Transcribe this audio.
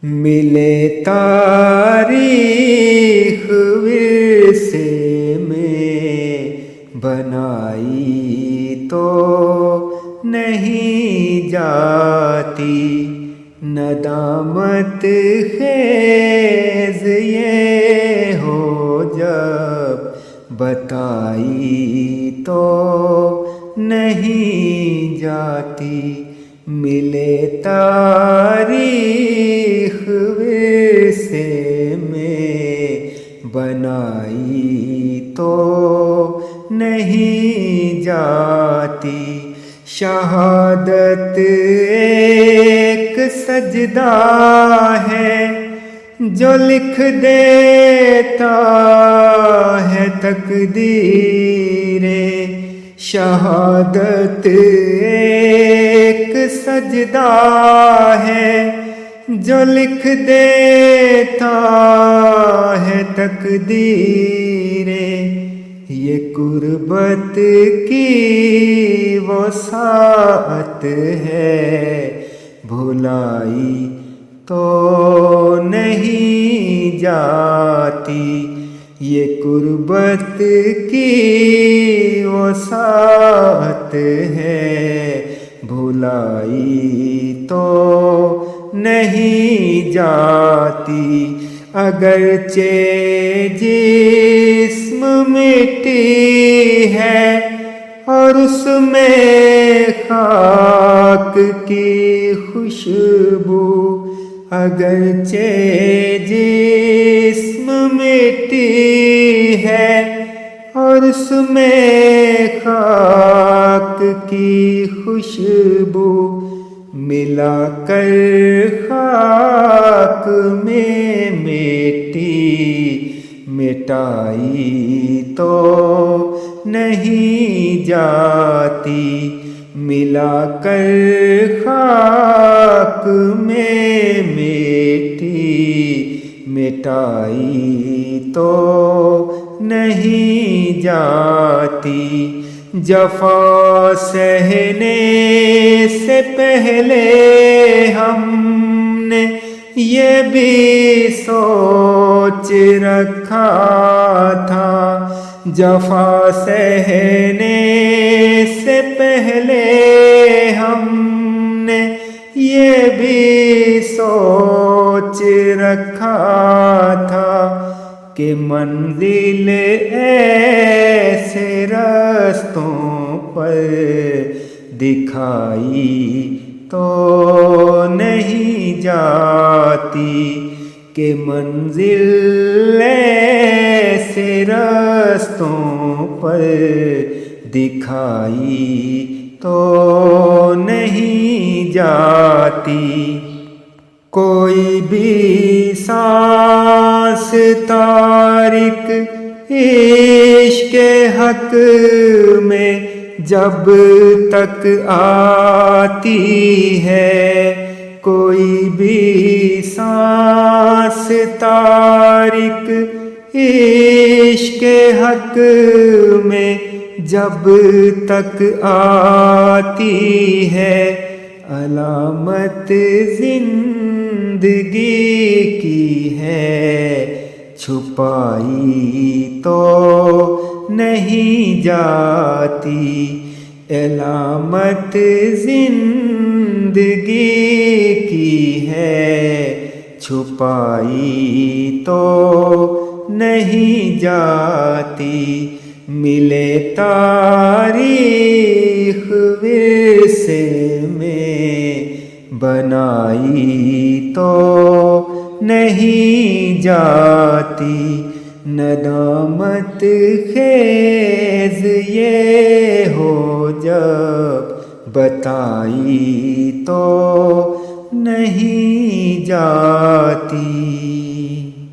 ملے تاریخ ورثے میں بنائی تو نہیں جاتی، ندامت خیز یہ ہو جب بتائی تو نہیں جاتی۔ ملے تاریخ ورثے میں بنائی تو نہیں جاتی۔ شہادت ایک سجدہ ہے جو لکھ دیتا ہے تقدیر، شہادت ایک سجدہ ہے جو لکھ دیتا ہے تقدیر، یہ قربت کی وہ ساعت ہے بھلائی تو نہیں جاتی، یہ قربت کی وہ ساعت ہے بھلائی تو نہیں جاتی۔ اگرچہ جسم مٹی ہے اور اس میں خاک کی خوشبو، اگرچہ جسم مٹی ہے اور اس میں خاک کی خوشبو، ملا کر خاک میں مٹی مٹائی تو نہیں جاتی، ملا کر خاک میں مٹی مٹائی تو نہیں جاتی۔ جفا سہنے سے پہلے ہم نے یہ بھی سوچ رکھا تھا، جفا سہنے سے پہلے ہم نے یہ بھی سوچ رکھا تھا کہ منزل ایسے رستوں پر دکھائی تو نہیں جاتی، کہ منزل ایسے رستوں پر دکھائی تو نہیں جاتی۔ کوئی بھی سانس تارک عشق کے حق میں جب تک آتی ہے، کوئی بھی سانس تارک عشق کے حق میں جب تک آتی ہے، علامت زندگی کی ہے چھپائی تو نہیں جاتی، علامت زندگی کی ہے چھپائی تو نہیں جاتی۔ ملے تاریخ ورثے میں بنائی تو نہیں جاتی، ندامت خیز یہ ہو جب بتائی تو نہیں جاتی۔